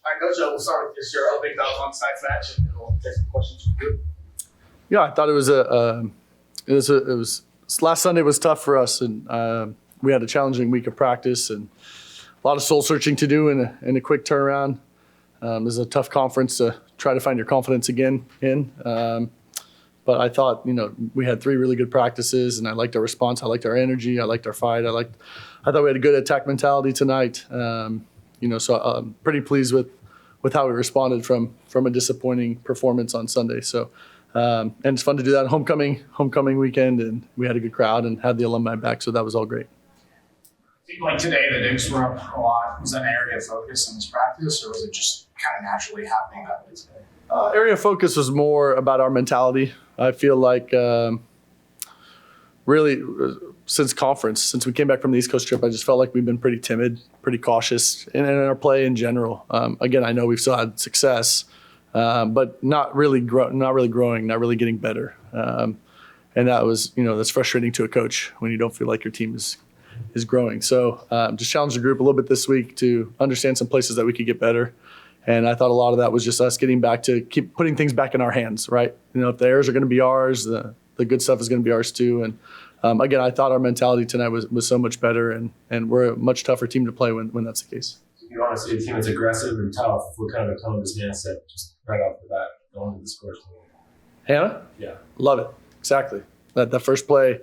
All right, Coach, we'll start with your opening thoughts on tonight's match, and then we'll take some questions from you. Yeah, I thought it was last Sunday was tough for us, and we had a challenging week of practice and a lot of soul searching to do in a quick turnaround. It was a tough conference to try to find your confidence again in. But I thought, we had 3 really good practices, and I liked our response. I liked our energy. I liked our fight. I thought we had a good attack mentality tonight. So I'm pretty pleased with how we responded from a disappointing performance on Sunday. So, and it's fun to do that homecoming weekend, and we had a good crowd and had the alumni back, so that was all great. I think like today the Dukes were up a lot. Was that an area of focus in this practice, or was it just kind of naturally happening that way today? Area of focus was more about our mentality. I feel like really since we came back from the East Coast trip, I just felt like we've been pretty timid, pretty cautious in our play in general. Again, I know we've still had success, but not really growing, not really getting better. And that was, that's frustrating to a coach when you don't feel like your team is growing. So just challenged the group a little bit this week to understand some places that we could get better. And I thought a lot of that was just us getting back to keep putting things back in our hands, right? If the errors are going to be ours, the good stuff is going to be ours too. And again, I thought our mentality tonight was so much better, and we're a much tougher team to play when that's the case. You want to see a team that's aggressive and tough. What kind of a tone does Hannah set just right off the bat going into this course? Hannah? Yeah. Love it. Exactly. That first play,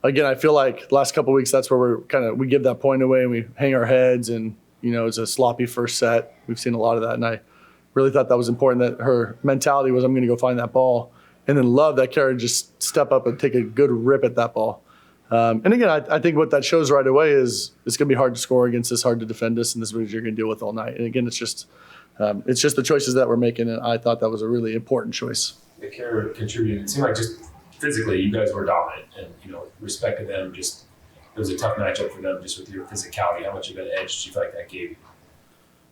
again, I feel like the last couple of weeks, that's where we give that point away and we hang our heads, and it's a sloppy first set. We've seen a lot of that, and I really thought that was important, that her mentality was, I'm going to go find that ball, and then love that Kara just step up and take a good rip at that ball. And again, I think what that shows right away is it's going to be hard to score against us, hard to defend us, and this is what you're going to deal with all night. And again, it's just the choices that we're making, and I thought that was a really important choice. The Kara contributed. It seemed like just physically you guys were dominant, and respecting them, just it was a tough matchup for them just with your physicality. How much of an edge do you feel like that gave you?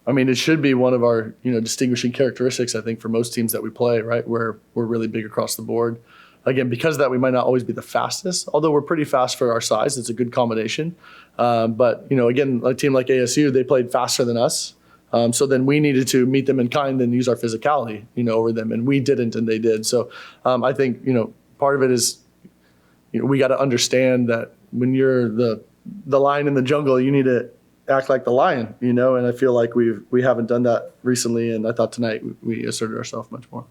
I mean, it should be one of our distinguishing characteristics, I think, for most teams that we play, right? Where we're really big across the board. Again, because of that, we might not always be the fastest, although we're pretty fast for our size. It's a good combination. But, again, a team like ASU, they played faster than us. So then we needed to meet them in kind and use our physicality, over them. And we didn't, and they did. So I think, part of it is, we got to understand that when you're the lion in the jungle, you need to act like the lion, and I feel like we haven't done that recently. And I thought tonight we asserted ourselves much more.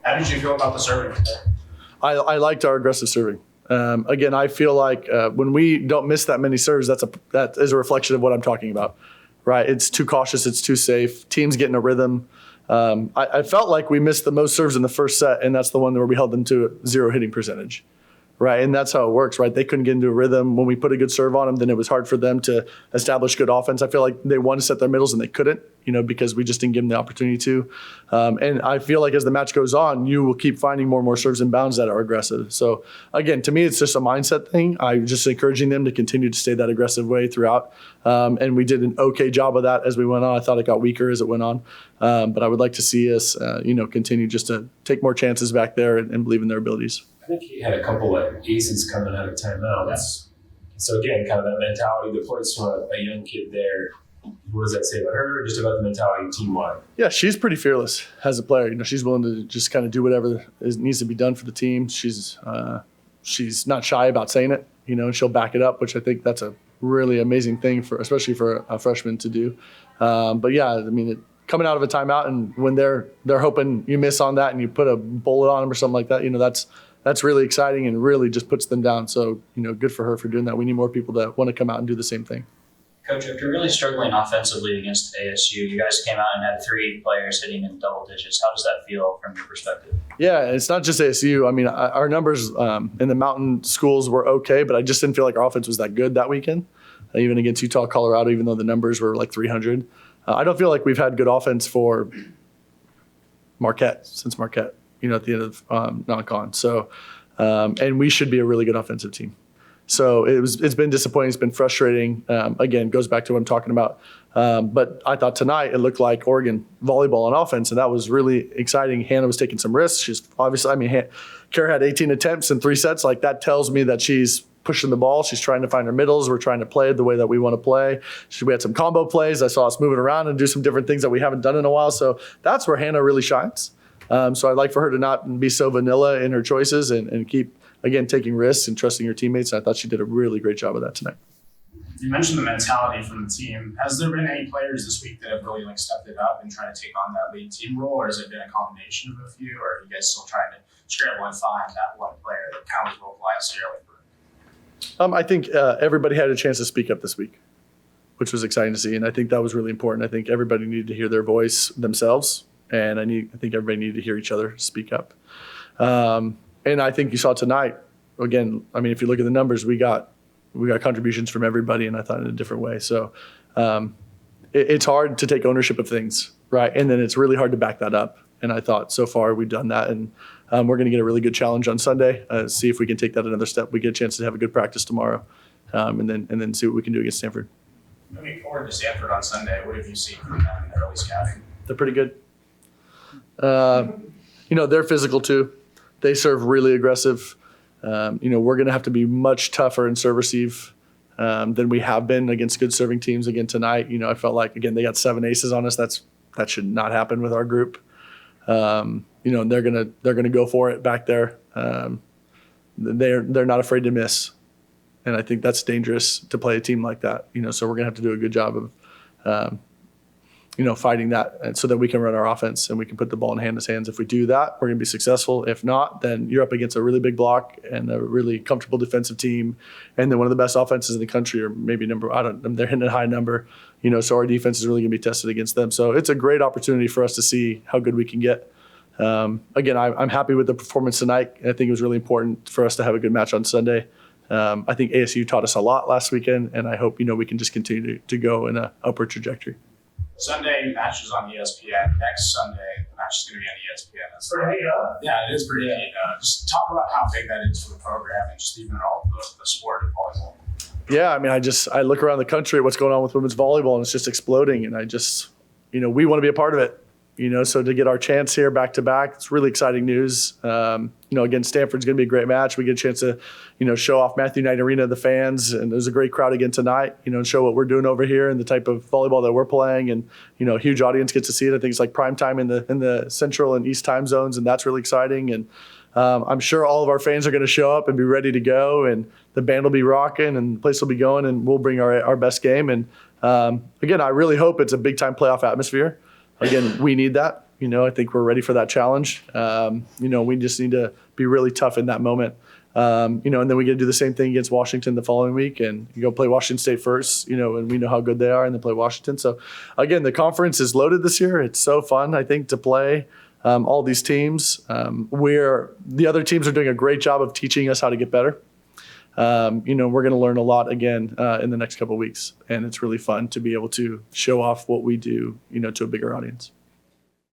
How did you feel about the serving today? I liked our aggressive serving. Again, I feel like when we don't miss that many serves, that is a reflection of what I'm talking about, right? It's too cautious, it's too safe. Teams get in a rhythm. I felt like we missed the most serves in the first set, and that's the one where we held them to 0 hitting percentage, right? And that's how it works, right? They couldn't get into a rhythm. When we put a good serve on them, then it was hard for them to establish good offense. I feel like they wanted to set their middles and they couldn't, because we just didn't give them the opportunity to. And I feel like as the match goes on, you will keep finding more and more serves and bounds that are aggressive. So again, to me, it's just a mindset thing. I'm just encouraging them to continue to stay that aggressive way throughout. And we did an okay job of that as we went on. I thought it got weaker as it went on. But I would like to see us, continue just to take more chances back there and believe in their abilities. I think he had a couple of aces coming out of timeout. So again, kind of that mentality that plays from a young kid there. What does that say about her, or just about the mentality team-wide? Yeah, she's pretty fearless as a player. She's willing to just kind of do whatever needs to be done for the team. She's not shy about saying it, and she'll back it up, which I think that's a really amazing thing especially for a freshman to do. But yeah, I mean, coming out of a timeout, and when they're hoping you miss on that and you put a bullet on them or something like that, that's really exciting and really just puts them down. So, good for her for doing that. We need more people that want to come out and do the same thing. Coach, after really struggling offensively against ASU, you guys came out and had 3 players hitting in double digits. How does that feel from your perspective? Yeah, it's not just ASU. I mean, our numbers in the mountain schools were okay, but I just didn't feel like our offense was that good that weekend, even against Utah, Colorado, even though the numbers were like 300. I don't feel like we've had good offense for since Marquette, at the end of non-con. So, and we should be a really good offensive team. So it's been disappointing. It's been frustrating. Again, goes back to what I'm talking about. But I thought tonight it looked like Oregon volleyball on offense, and that was really exciting. Hannah was taking some risks. She's obviously, Kara had 18 attempts in 3 sets. Like, that tells me that she's pushing the ball. She's trying to find her middles. We're trying to play the way that we want to play. We had some combo plays. I saw us moving around and do some different things that we haven't done in a while. So that's where Hannah really shines. So I'd like for her to not be so vanilla in her choices and keep, again, taking risks and trusting her teammates. And I thought she did a really great job of that tonight. You mentioned the mentality from the team. Has there been any players this week that have really stepped it up and tried to take on that lead team role, or has it been a combination of a few, or are you guys still trying to scramble and find that one player that kind of was vocalized here? I think everybody had a chance to speak up this week, which was exciting to see, and I think that was really important. I think everybody needed to hear their voice themselves, and I think everybody needed to hear each other speak up. And I think you saw tonight, again, I mean, if you look at the numbers, we got contributions from everybody, and I thought in a different way. So it's hard to take ownership of things, right? And then it's really hard to back that up. And I thought so far we've done that, and we're going to get a really good challenge on Sunday. See if we can take that another step. We get a chance to have a good practice tomorrow, and then see what we can do against Stanford. Moving forward to Stanford on Sunday, what have you seen from them in the early scouting? They're pretty good. They're physical too. They serve really aggressive. We're going to have to be much tougher in serve receive than we have been against good serving teams again tonight. I felt like, again, they got 7 aces on us. That should not happen with our group. And they're gonna go for it back there. They're not afraid to miss, and I think that's dangerous to play a team like that. So we're gonna have to do a good job of fighting that, and so that we can run our offense and we can put the ball in Hannah's hands. If we do that, we're going to be successful. If not, then you're up against a really big block and a really comfortable defensive team, and then one of the best offenses in the country, or maybe they're hitting a high number. So our defense is really going to be tested against them. So it's a great opportunity for us to see how good we can get. Again, I'm happy with the performance tonight. I think it was really important for us to have a good match on Sunday. I think ASU taught us a lot last weekend, and I hope we can just continue to go in an upward trajectory. Sunday match is on ESPN. Next Sunday, the match is going to be on ESPN. That's pretty neat, huh? Yeah, it is pretty neat. Just talk about how big that is for the program and just even all the sport of volleyball. Yeah, I mean, I look around the country at what's going on with women's volleyball, and it's just exploding. And I just, we want to be a part of it. So to get our chance here back to back, it's really exciting news. Again, Stanford's going to be a great match. We get a chance to, show off Matthew Knight Arena to the fans, and there's a great crowd again tonight. And show what we're doing over here and the type of volleyball that we're playing, and a huge audience gets to see it. I think it's like prime time in the Central and East time zones, and that's really exciting. And I'm sure all of our fans are going to show up and be ready to go, and the band will be rocking, and the place will be going, and we'll bring our best game. And again, I really hope it's a big time playoff atmosphere. Again, we need that. I think we're ready for that challenge. We just need to be really tough in that moment. And then we get to do the same thing against Washington the following week, and you go play Washington State first, and we know how good they are, and then play Washington. So, again, the conference is loaded this year. It's so fun, I think, to play all these teams. The other teams are doing a great job of teaching us how to get better. We're going to learn a lot again in the next couple of weeks, and it's really fun to be able to show off what we do, to a bigger audience.